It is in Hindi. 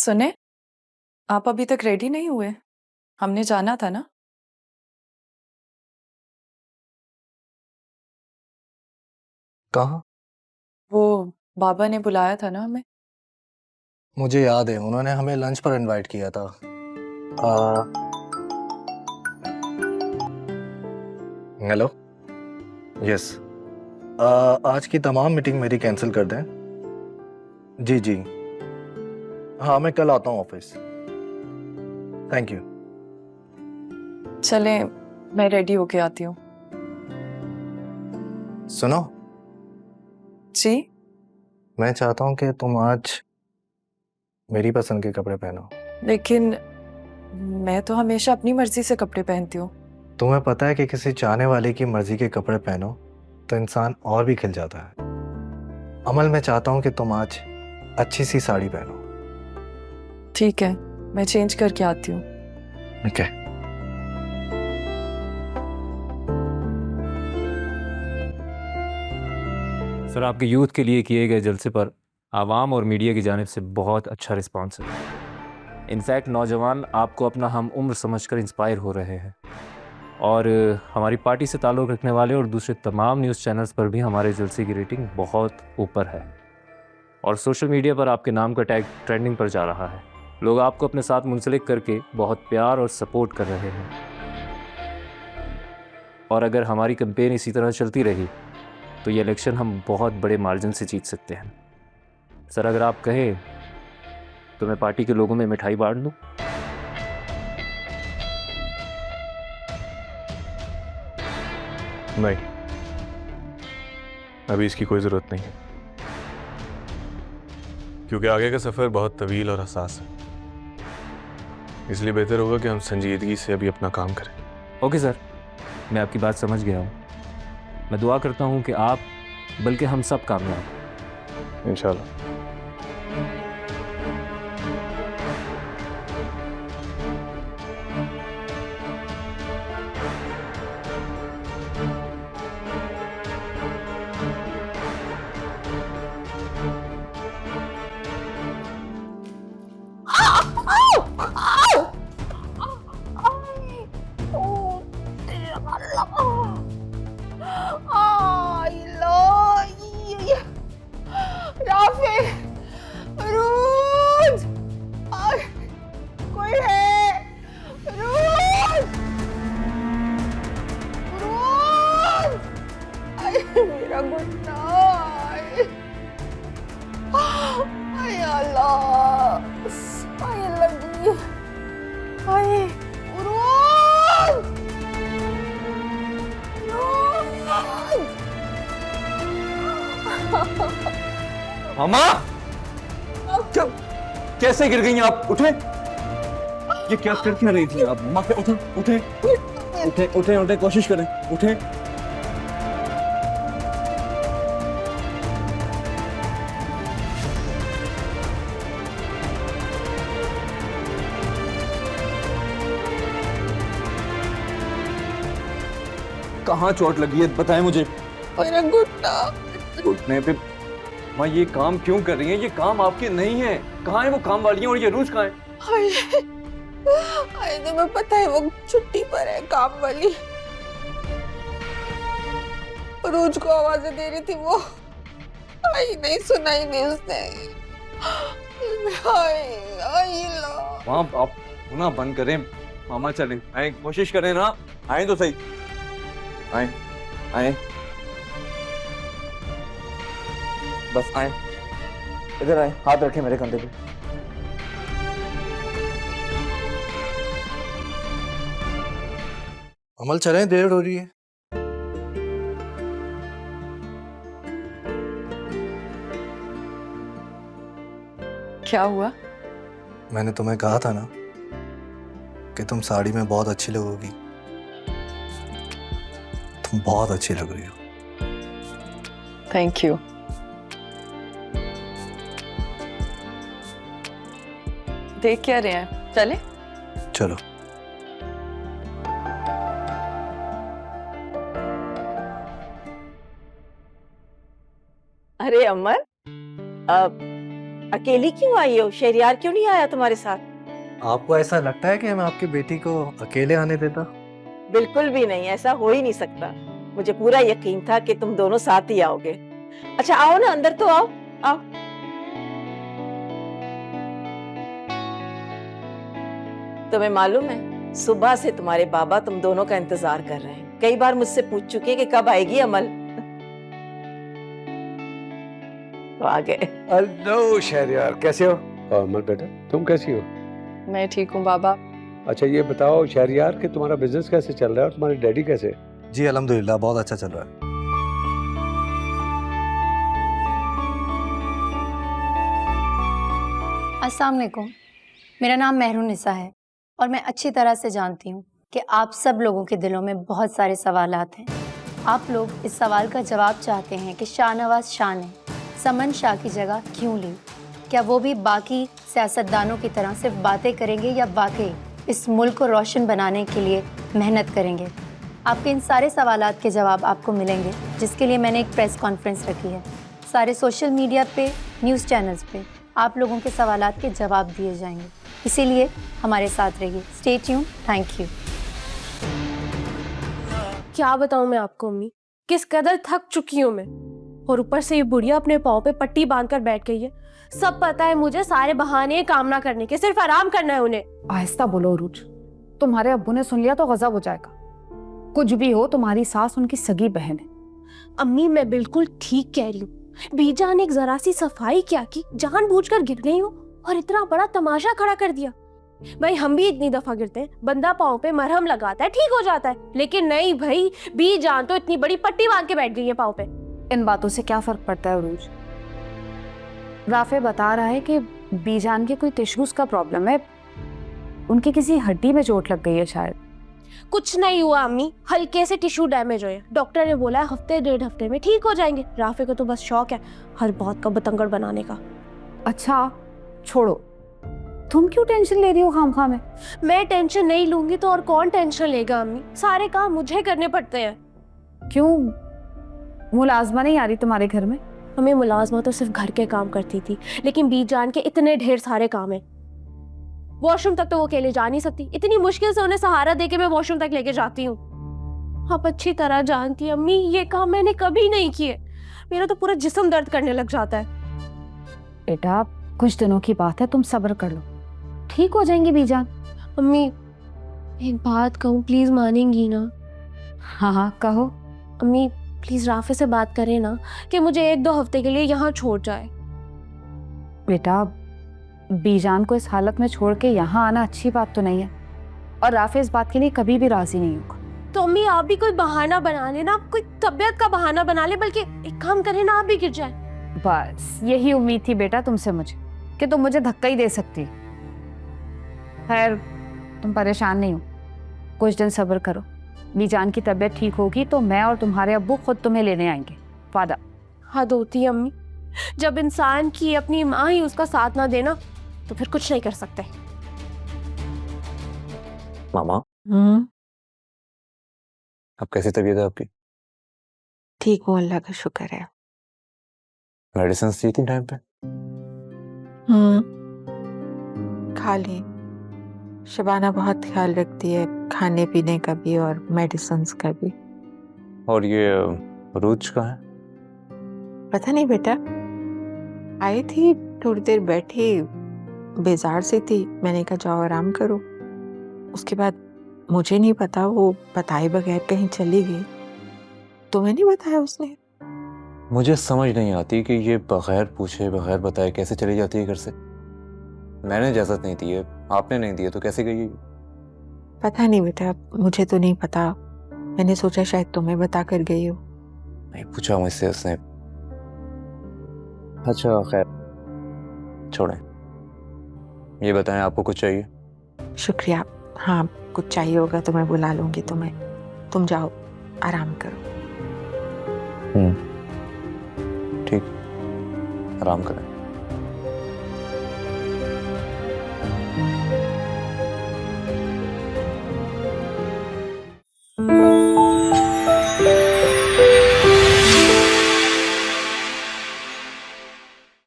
सुने, आप अभी तक रेडी नहीं हुए? हमने जाना था ना? कहाँ? वो बाबा ने बुलाया था ना हमें। मुझे याद है, उन्होंने हमें लंच पर इनवाइट किया था। हेलो। यस। आज की तमाम मीटिंग मेरी कैंसिल कर दें। जी जी। हाँ, मैं कल आता हूँ ऑफिस। Thank you. चलें, मैं रेडी होके आती हूँ। सुनो, जी? मैं चाहता हूँ कि तुम आज मेरी पसंद के कपड़े पहनो। लेकिन मैं तो हमेशा अपनी मर्जी से कपड़े पहनती हूँ। तुम्हें पता है कि किसी चाहने वाले की मर्जी के कपड़े पहनो तो इंसान और भी खिल जाता है। अमल, मैं चाहता हूँ कि तुम आज अच्छी सी साड़ी पहनो। ठीक है, मैं चेंज करके आती हूँ। ओके। सर, आपके यूथ के लिए किए गए जलसे पर आवाम और मीडिया की जानिब से बहुत अच्छा रिस्पांस है। इनफैक्ट नौजवान आपको अपना हम उम्र समझकर इंस्पायर हो रहे हैं और हमारी पार्टी से ताल्लुक़ रखने वाले और दूसरे तमाम न्यूज़ चैनल्स पर भी हमारे जलसे की रेटिंग बहुत ऊपर है और सोशल मीडिया पर आपके नाम का टैग ट्रेंडिंग पर जा रहा है। लोग आपको अपने साथ मुंसलिक करके बहुत प्यार और सपोर्ट कर रहे हैं और अगर हमारी कैंपेन इसी तरह चलती रही तो ये इलेक्शन हम बहुत बड़े मार्जिन से जीत सकते हैं। सर, अगर आप कहें तो मैं पार्टी के लोगों में मिठाई बांट दूं? नहीं, अभी इसकी कोई ज़रूरत नहीं है, क्योंकि आगे का सफ़र बहुत तवील और हसास है। इसलिए बेहतर होगा कि हम संजीदगी से अभी अपना काम करें। ओके सर, मैं आपकी बात समझ गया हूँ। मैं दुआ करता हूँ कि आप बल्कि हम सब कामयाब। इंशाल्लाह। मेरा घुटना। आय अल्लाह, आय लगी, आय उरुज, मामा, क्या कैसे गिर गई आप? उठे, ये क्या कर क्या रही थी आप? मामा, उठे उठे उठे उठे उठे, कोशिश करें, उठे। कहाँ चोट लगी है, बताएं मुझे। मेरा घुटना। घुटने पे? माँ, ये काम क्यों कर रही हैं? ये काम आपके नहीं है। कहाँ है वो काम वालियाँ और ये रूज कहाँ है? हाय, तुम्हें पता है वो छुट्टी पर है काम वाली। रोज को आवाजें दे रही थी वो, आई नहीं, सुनाई नहीं उसने। हाय, हाय ला। माँ, आप ना बंद करें। मामा चलें, आए, कोशिश करें ना, आए तो सही, आए आए, बस आए, इधर आए, हाथ रखें मेरे कंधे पे। अमल, चलें, देर हो रही है। क्या हुआ? मैंने तुम्हें कहा था ना कि तुम साड़ी में बहुत अच्छी लगोगी। तुम बहुत अच्छी लग रही हो। Thank you. देख क्या रहे हैं, चले? चलो। अरे अमर, अब अकेली क्यों आई हो? शहरियार क्यों नहीं आया तुम्हारे साथ? आपको ऐसा लगता है कि मैं आपकी बेटी को अकेले आने देता? बिल्कुल भी नहीं, ऐसा हो ही नहीं सकता। मुझे पूरा यकीन था कि तुम दोनों साथ ही आओगे। अच्छा आओ ना, अंदर तो आओ आओ। तुम्हें मालूम है, सुबह से तुम्हारे बाबा तुम दोनों का इंतजार कर रहे हैं। कई बार मुझसे पूछ चुके कि कब आएगी अमल। तो आ गए। हेलो शहरयार, कैसे हो? अमल बेटा, तुम कैसी हो? मैं ठीक हूँ बाबा। अच्छा ये बताओ शहरयार कि तुम्हारा बिजनेस कैसे चल रहा है और तुम्हारे डैडी कैसे? जी अल्हम्दुलिल्लाह, बहुत अच्छा चल रहा है। अस्सलाम वालेकुम, मेरा नाम मेहरुनिसा है और मैं अच्छी तरह से जानती हूँ कि आप सब लोगों के दिलों में बहुत सारे सवालात हैं। आप लोग इस सवाल का जवाब चाहते हैं कि शाहनवाज शाह ने समन शाह की जगह क्यों ली? क्या वो भी बाकी सियासतदानों की तरह सिर्फ बातें करेंगे या वाकई इस मुल्क को रोशन बनाने के लिए मेहनत करेंगे? आपके इन सारे सवालात के जवाब आपको मिलेंगे, जिसके लिए मैंने एक प्रेस कॉन्फ्रेंस रखी है। सारे सोशल मीडिया पे, न्यूज़ चैनल्स पे आप लोगों के सवालात के जवाब दिए जाएंगे, इसीलिए हमारे साथ रहिए। Stay tuned. Thank you. क्या बताऊं मैं आपको अम्मी, किस कदर थक चुकी हूँ मैं। और ऊपर से ये बुढ़िया अपने पाँव पे पट्टी बांधकर बैठ गई है। सब पता है मुझे, सारे बहाने काम ना करने के, सिर्फ आराम करना है उन्हें। आहिस्ता बोलो रूज, तुम्हारे अब्बू ने सुन लिया तो गजब हो जाएगा। कुछ भी हो, तुम्हारी सास उनकी सगी बहन है। अम्मी मैं बिल्कुल ठीक कह रही हूँ। बीजा ने एक जरा सी सफाई क्या की, जानबूझकर गिर गई हूँ और इतना बड़ा तमाशा खड़ा कर दिया। भाई हम भी इतनी दफा गिरते हैं, बंदा पाँव पे मरहम लगाता है, ठीक हो जाता है, लेकिन नहीं भाई, बीजान तो इतनी बड़ी पट्टी बांध के बैठ गई है पाँव पे। इन बातों से क्या फर्क पड़ता है रूज? राफे बता रहा है कि बीजान के कोई टिश्यूज का प्रॉब्लम है, उनकी किसी हड्डी में चोट लग गई है शायद। कुछ नहीं हुआ अम्मी, हल्के से टिश्यू डैमेज हुए। डॉक्टर ने बोला है हफ्ते 1.5 हफ्ते में ठीक हो जाएंगे। राफे को तो बस शौक है हर बात का बतंगड़ बनाने का। अच्छा छोड़ो, तुम क्यों टेंशन ले रही हो खामखा में? मैं टेंशन नहीं लूंगी तो और कौन टेंशन लेगा अम्मी? सारे काम मुझे करने पड़ते हैं। क्यों, मुलाजमा नहीं आ रही तुम्हारे घर में? हमें मुलाजमा तो सिर्फ घर के काम करती थी, लेकिन बीजान के इतने ढेर सारे काम हैं। वॉशरूम तक तो वो अकेले जा नहीं सकती, इतनी मुश्किल से उन्हें सहारा देके मैं वॉशरूम तक लेके जाती हूँ। आप अच्छी तरह जानती हैं अम्मी, ये काम मैंने कभी नहीं किए। मेरा तो पूरा जिस्म दर्द करने लग जाता है। बेटा कुछ दिनों की बात है, तुम सब्र कर लो, ठीक हो जाएंगी बीजान। अम्मी एक बात कहूँ, प्लीज मानेंगी ना? हाँ हाँ कहो। अम्मी प्लीज राफे से बात करें ना कि मुझे 1-2 हफ्ते के लिए यहाँ छोड़ जाए। बेटा बीजान को इस हालत में छोड़ के यहाँ आना अच्छी बात तो नहीं है, और राफे इस बात के लिए कभी भी राजी नहीं होगा। तो अम्मी आप भी कोई बहाना बना लेना, आप कोई तबीयत का बहाना बना ले, बल्कि एक काम करें ना, आप भी गिर जाए। बस यही उम्मीद थी बेटा तुमसे मुझे, कि तुम मुझे धक्का ही दे सकती। खैर तुम परेशान नहीं हो, कुछ दिन सब्र करो। बीजान की तबीयत ठीक होगी तो मैं और तुम्हारे अब्बू खुद तुम्हें लेने आएंगे, वादा। हद होती है अम्मी, जब इंसान की अपनी माँ ही उसका साथ ना देना तो फिर कुछ नहीं कर सकते। मामा अब कैसी तबीयत है आपकी? ठीक हूँ, अल्लाह का शुक्र है। मेडिसिन ली थी टाइम पे? खा ली। शबाना बहुत ख्याल रखती है खाने पीने का भी और मेडिसिन का भी। और ये रूज कहाँ है? पता नहीं बेटा, आई थी थोड़ी देर बैठी, बेजार सी थी, मैंने कहा जाओ आराम करो। उसके बाद मुझे नहीं पता, वो बताए बगैर कहीं चली गई। तुम्हें नहीं बताया उसने? मुझे समझ नहीं आती कि ये बगैर पूछे बगैर बताए कैसे चली जाती है घर से। मैंने इजाजत नहीं दी है, आपने नहीं दी है, तो कैसे गई है? पता नहीं बेटा, मुझे तो नहीं पता। मैंने सोचा शायद तुम्हें बता कर गई हो। नहीं पूछा मुझसे उसने। अच्छा खैर छोड़ें, ये बताएं आपको कुछ चाहिए? शुक्रिया। हाँ कुछ चाहिए होगा तो मैं बुला लूंगी तुम्हें। तुम जाओ आराम करो। ठीक, आराम करें।